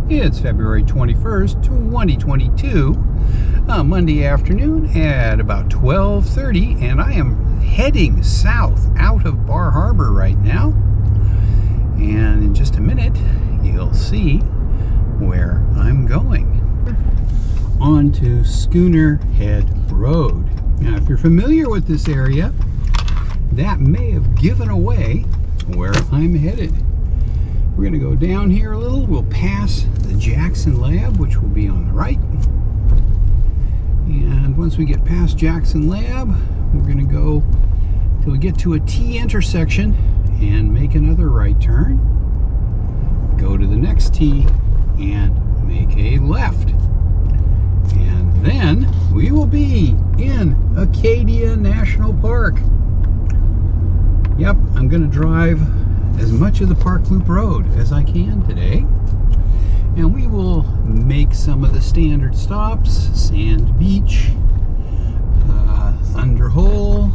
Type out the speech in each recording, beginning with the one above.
It's February 21st, 2022, Monday afternoon at about 12:30, and I am heading south out of Bar Harbor right now. And in just a minute, you'll see where I'm going. On to Schooner Head Road. Now, if you're familiar with this area, that may have given away where I'm headed. We're going to go down here a little. We'll pass the Jackson Lab, which will be on the right. And once we get past Jackson Lab, we're going to go till we get to a T intersection and make another right turn. Go to the next T and make a left. And then we will be in Acadia National Park. Yep, I'm going to drive as much of the Park Loop Road as I can today, and we will make some of the standard stops: Sand Beach, Thunder Hole,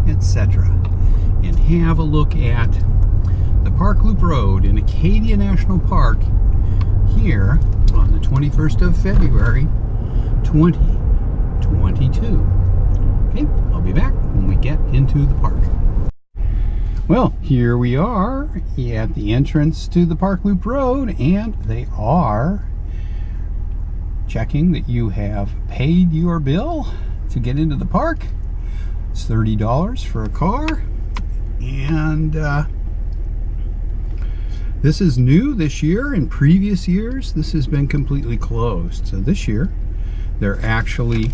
etc., and have a look at the Park Loop Road in Acadia National Park here on the 21st of February 2022. Okay, I'll be back when we get into the park. Well, here we are at the entrance to the Park Loop Road, and they are checking that you have paid your bill to get into the park. It's $30 for a car, and this is new this year. In previous years, this has been completely closed. So this year, they're actually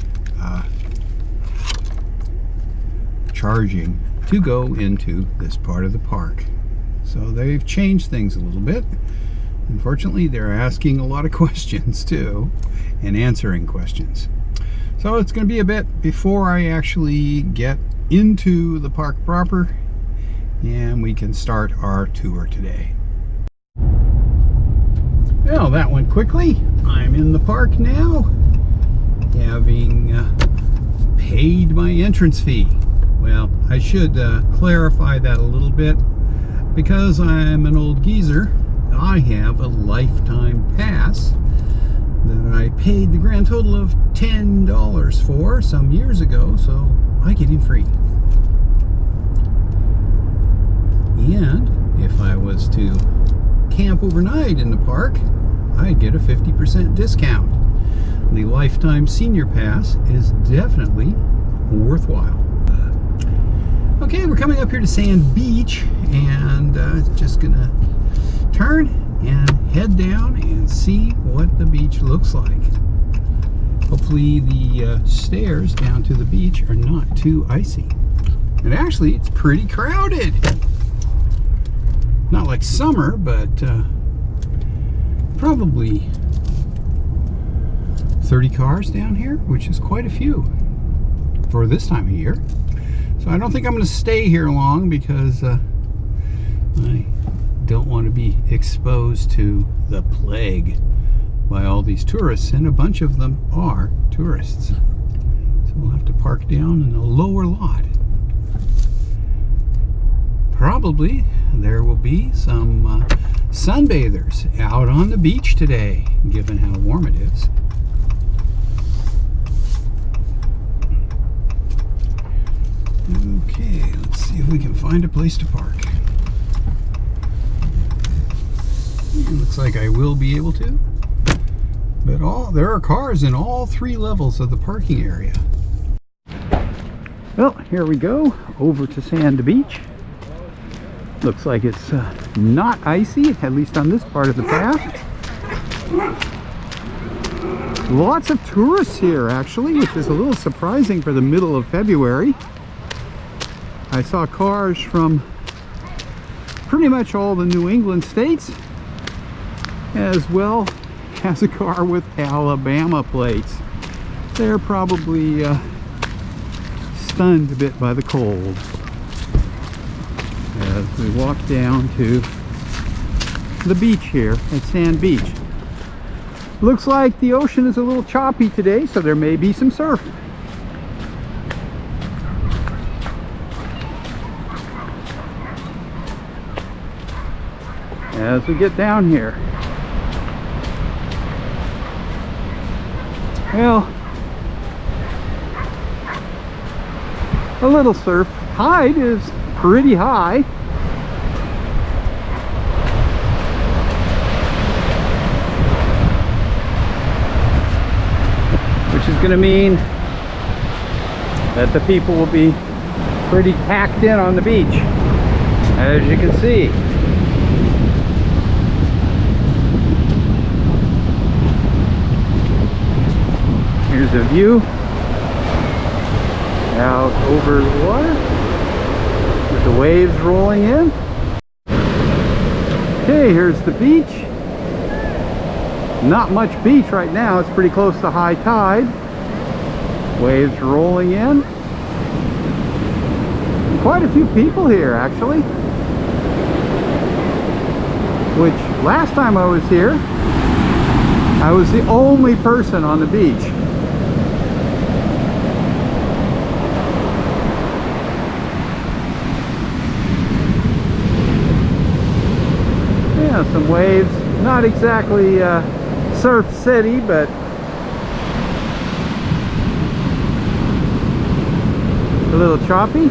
charging to go into this part of the park. So they've changed things a little bit. Unfortunately, they're asking a lot of questions too, and answering questions. So it's going to be a bit before I actually get into the park proper, and we can start our tour today. Well, that went quickly. I'm in the park now, having paid my entrance fee. Well, I should clarify that a little bit. Because I'm an old geezer, I have a lifetime pass that I paid the grand total of $10 for some years ago, so I get in free. And if I was to camp overnight in the park, I'd get a 50% discount. The lifetime senior pass is definitely worthwhile. Okay, we're coming up here to Sand Beach, and just gonna turn and head down and see what the beach looks like. Hopefully the stairs down to the beach are not too icy. And actually, it's pretty crowded. Not like summer, but probably 30 cars down here, which is quite a few for this time of year. So I don't think I'm going to stay here long, because I don't want to be exposed to the plague by all these tourists, and a bunch of them are tourists. So we'll have to park down in a lower lot. Probably there will be some sunbathers out on the beach today, given how warm it is. Okay, let's see if we can find a place to park. It looks like I will be able to. But there are cars in all three levels of the parking area. Well, here we go, over to Sand Beach. Looks like it's not icy, at least on this part of the path. Lots of tourists here, actually, which is a little surprising for the middle of February. I saw cars from pretty much all the New England states, as well as a car with Alabama plates. They're probably stunned a bit by the cold. As we walk down to the beach here at Sand Beach. Looks like the ocean is a little choppy today, so there may be some surf. As we get down here, Well, a little surf. Tide is pretty high. Which is going to mean that the people will be pretty packed in on the beach, as you can see. Here's a view out over the water with the waves rolling in. Okay, here's the beach. Not much beach right now. It's pretty close to high tide. Waves rolling in. Quite a few people here, actually. Which last time I was here, I was the only person on the beach. Yeah, some waves. Not exactly Surf City, but a little choppy.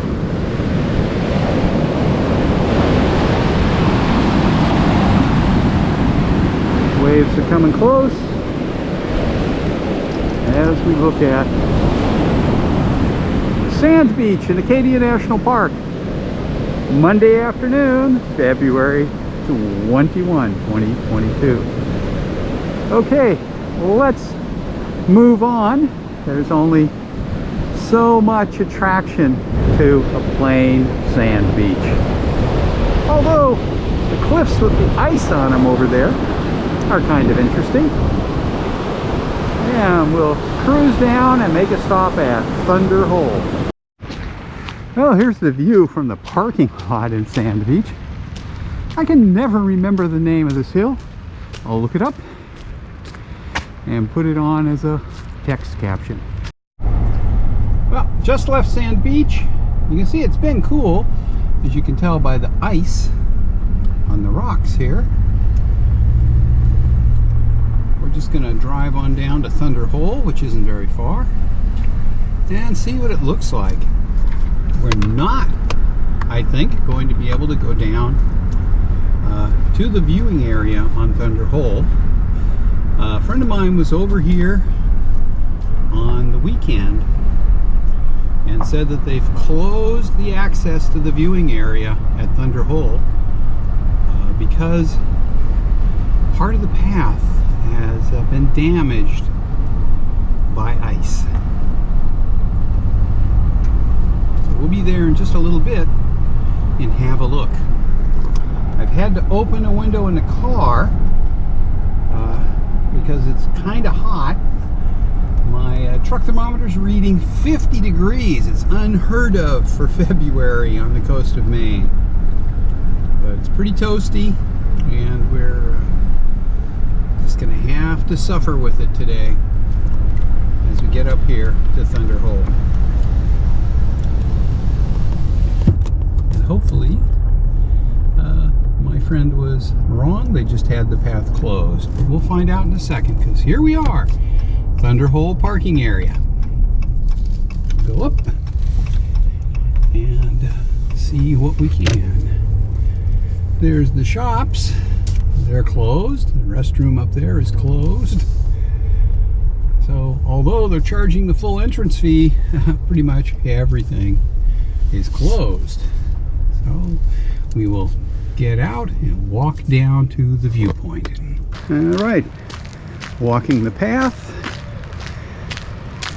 Waves are coming close as we look at Sand Beach in Acadia National Park. Monday afternoon, February 21, 2022. Okay, let's move on. There's only so much attraction to a plain sand beach. Although the cliffs with the ice on them over there are kind of interesting. And we'll cruise down and make a stop at Thunder Hole. Well, here's the view from the parking lot in Sand Beach. I can never remember the name of this hill. I'll look it up and put it on as a text caption. Well, just left Sand Beach. You can see it's been cool, as you can tell by the ice on the rocks here. We're just gonna drive on down to Thunder Hole, which isn't very far, and see what it looks like. We're not, I think, going to be able to go down to the viewing area on Thunder Hole. A friend of mine was over here on the weekend and said that they've closed the access to the viewing area at Thunder Hole because part of the path has been damaged by ice. So we'll be there in just a little bit and have a look. I've had to open a window in the car because it's kind of hot. My truck thermometer's reading 50 degrees. It's unheard of for February on the coast of Maine. But it's pretty toasty, and we're just going to have to suffer with it today as we get up here to Thunder Hole. And hopefully my friend was wrong. They just had the path closed. But we'll find out in a second, because here we are, Thunder Hole parking area. Go up and see what we can. There's the shops. They're closed. The restroom up there is closed. So although they're charging the full entrance fee, pretty much everything is closed. So we will get out and walk down to the viewpoint. All right, walking the path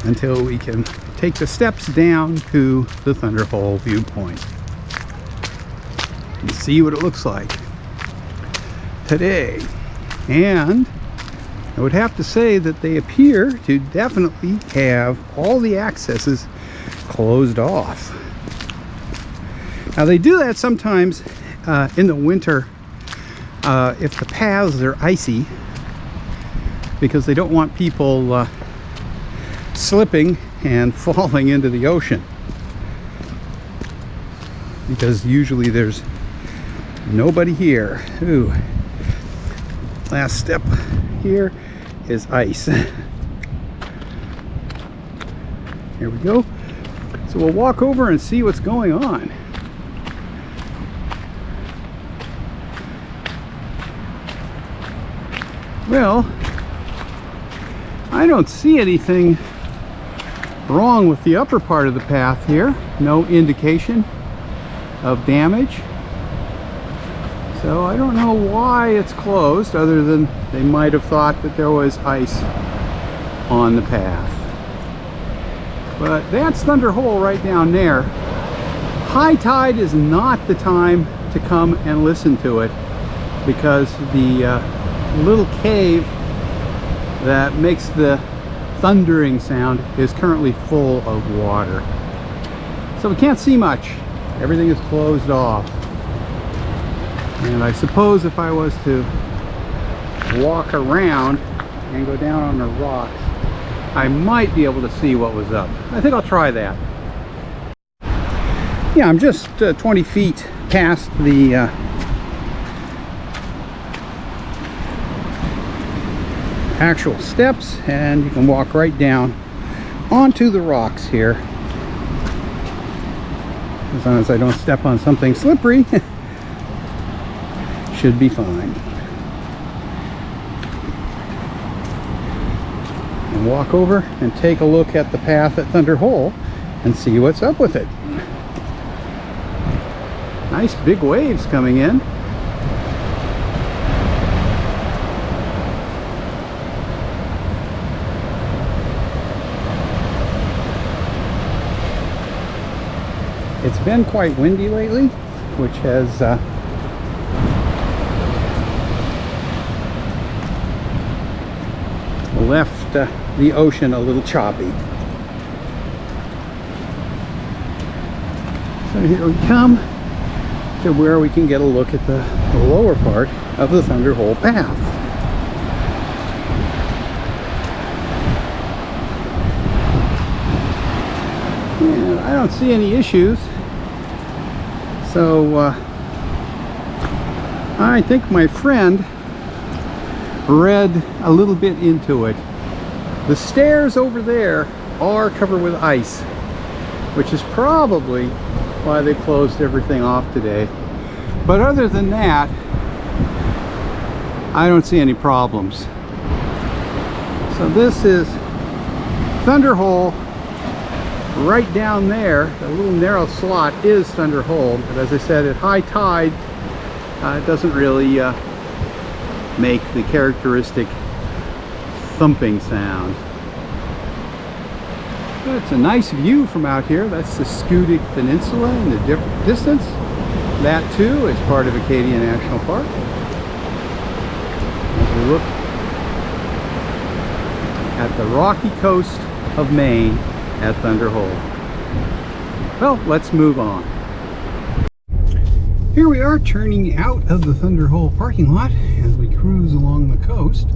until we can take the steps down to the Thunder Hole viewpoint and see what it looks like today. And I would have to say that they appear to definitely have all the accesses closed off. Now they do that sometimes in the winter if the paths are icy, because they don't want people slipping and falling into the ocean, because usually there's nobody here. Ooh, last step here is ice. Here we go. So we'll walk over and see what's going on. Well, I don't see anything wrong with the upper part of the path here. No indication of damage. So I don't know why it's closed, other than they might have thought that there was ice on the path. But that's Thunder Hole right down there. High tide is not the time to come and listen to it, because the little cave that makes the thundering sound is currently full of water. So we can't see much. Everything is closed off. And I suppose if I was to walk around and go down on the rocks, I might be able to see what was up. I think I'll try that. Yeah, I'm just 20 feet past the actual steps, and you can walk right down onto the rocks here. As long as I don't step on something slippery, should be fine. And walk over and take a look at the path at Thunder Hole and see what's up with it. Nice big waves coming in. It's been quite windy lately, which has left the ocean a little choppy. So here we come to where we can get a look at the lower part of the Thunder Hole path. And I don't see any issues. So I think my friend read a little bit into it. The stairs over there are covered with ice, which is probably why they closed everything off today. But other than that, I don't see any problems. So this is Thunder Hole. Right down there, the little narrow slot is Thunder Hole, but as I said, at high tide it doesn't really make the characteristic thumping sound. But it's a nice view from out here. That's the Schoodic Peninsula in the distance. That too is part of Acadia National Park. As we look at the rocky coast of Maine at Thunder Hole. Well, let's move on. Here we are turning out of the Thunder Hole parking lot as we cruise along the coast.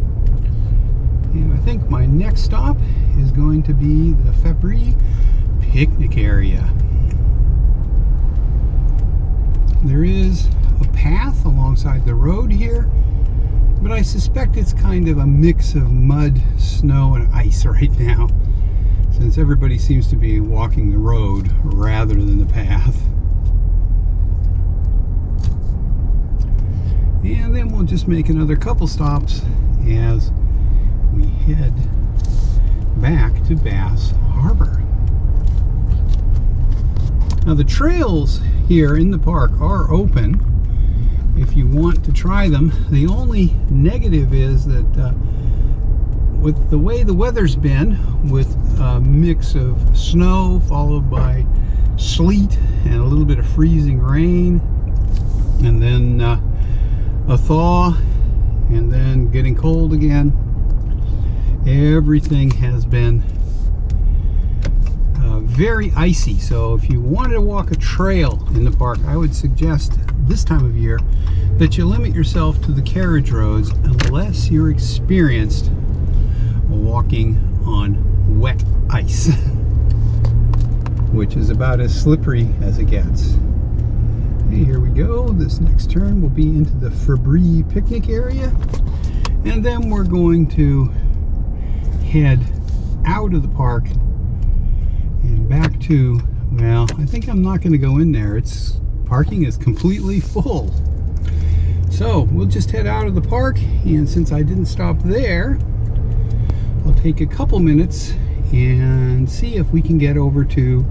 And I think my next stop is going to be the Fabry picnic area. There is a path alongside the road here, but I suspect it's kind of a mix of mud, snow, and ice right now, since everybody seems to be walking the road rather than the path. And then we'll just make another couple stops as we head back to Bass Harbor. Now the trails here in the park are open if you want to try them. The only negative is that with the way the weather's been, with a mix of snow followed by sleet and a little bit of freezing rain, and then a thaw, and then getting cold again, everything has been very icy. So if you wanted to walk a trail in the park, I would suggest this time of year that you limit yourself to the carriage roads unless you're experienced walking on wet ice, which is about as slippery as it gets. Okay, here we go. This next turn will be into the Fabry picnic area, and then we're going to head out of the park back to, well, I think I'm not going to go in there. Parking is completely full. So we'll just head out of the park, and since I didn't stop there, I'll take a couple minutes and see if we can get over to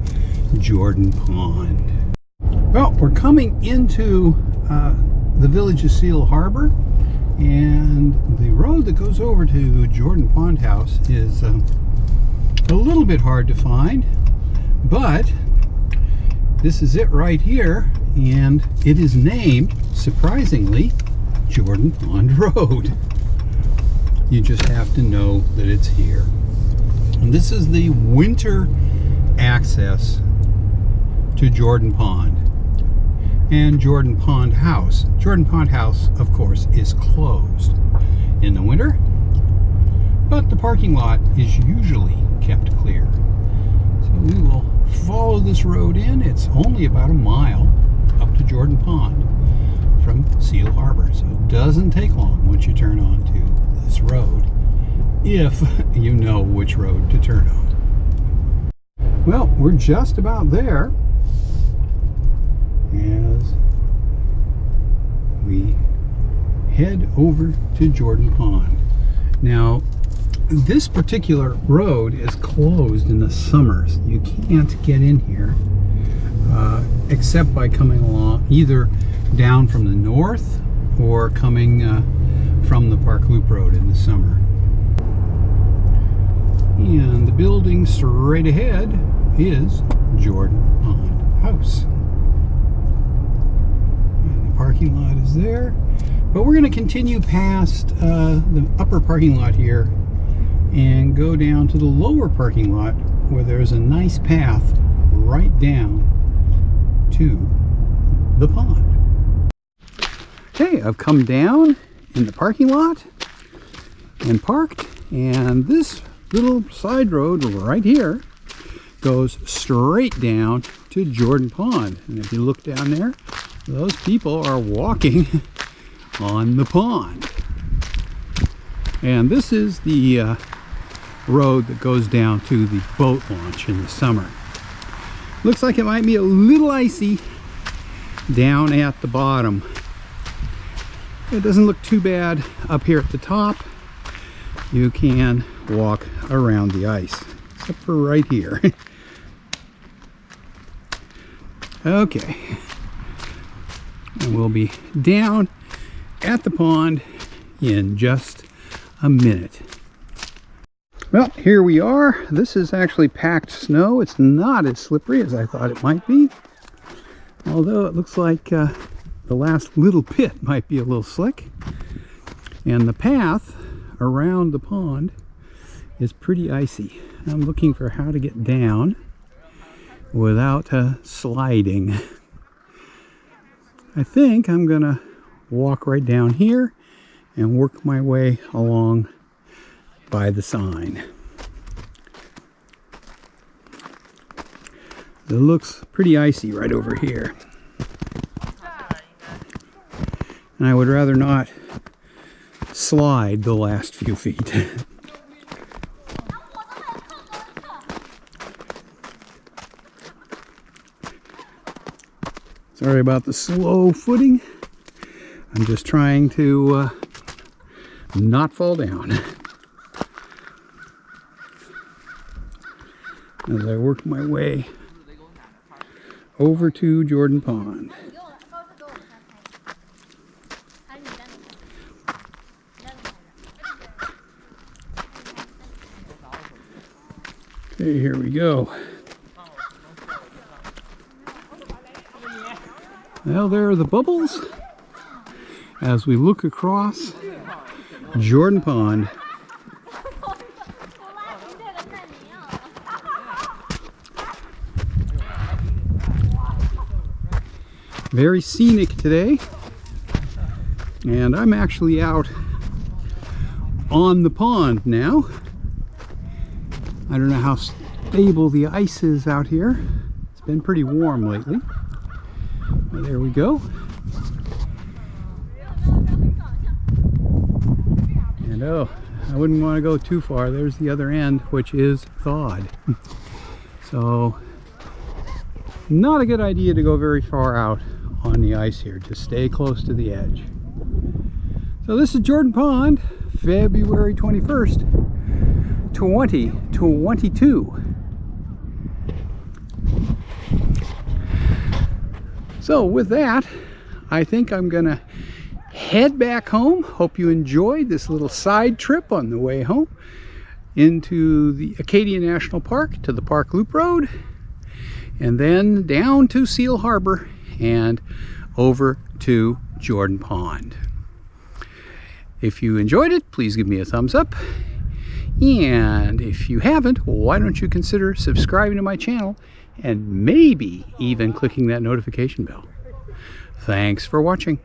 Jordon Pond. Well, we're coming into the village of Seal Harbor, and the road that goes over to Jordon Pond House is a little bit hard to find, but this is it right here, and it is named, surprisingly, Jordon Pond Road. You just have to know that it's here. And this is the winter access to Jordon Pond and Jordon Pond House. Jordon Pond House, of course, is closed in the winter, but the parking lot is usually kept clear. So we will follow this road in. It's only about a mile up to Jordon Pond from Seal Harbor, so it doesn't take long once you turn onto this road, if you know which road to turn on. Well, we're just about there as we head over to Jordon Pond. Now, this particular road is closed in the summers. You can't get in here except by coming along either down from the north or coming from the Park Loop Road in the summer. And the building straight ahead is Jordon Pond House. And the parking lot is there. But we're going to continue past the upper parking lot here and go down to the lower parking lot where there's a nice path right down to the pond. Okay, I've come down in the parking lot and parked, and this little side road right here goes straight down to Jordon Pond. And if you look down there, those people are walking on the pond. And this is the road that goes down to the boat launch in the summer. Looks like it might be a little icy down at the bottom. It doesn't look too bad up here at the top. You can walk around the ice, except for right here. Okay, and we'll be down at the pond in just a minute. Well, here we are. This is actually packed snow. It's not as slippery as I thought it might be, although it looks like the last little pit might be a little slick. And the path around the pond is pretty icy. I'm looking for how to get down without sliding. I think I'm gonna walk right down here and work my way along by the sign. It looks pretty icy right over here, and I would rather not slide the last few feet. Sorry about the slow footing. I'm just trying to not fall down as I work my way over to Jordon Pond. Okay, here we go. Well, there are the bubbles as we look across Jordon Pond. Very scenic today, and I'm actually out on the pond now. I don't know how stable the ice is out here. It's been pretty warm lately. But there we go. And oh, I wouldn't want to go too far. There's the other end, which is thawed. So Not a good idea to go very far out on the ice here. Just stay close to the edge. So this is Jordon Pond, February 21st, 2022. So with that, I think I'm gonna head back home. Hope you enjoyed this little side trip on the way home into the Acadia National Park to the Park Loop Road, and then down to Seal Harbor and over to Jordon Pond. If you enjoyed it, please give me a thumbs up. And if you haven't, why don't you consider subscribing to my channel and maybe even clicking that notification bell. Thanks for watching.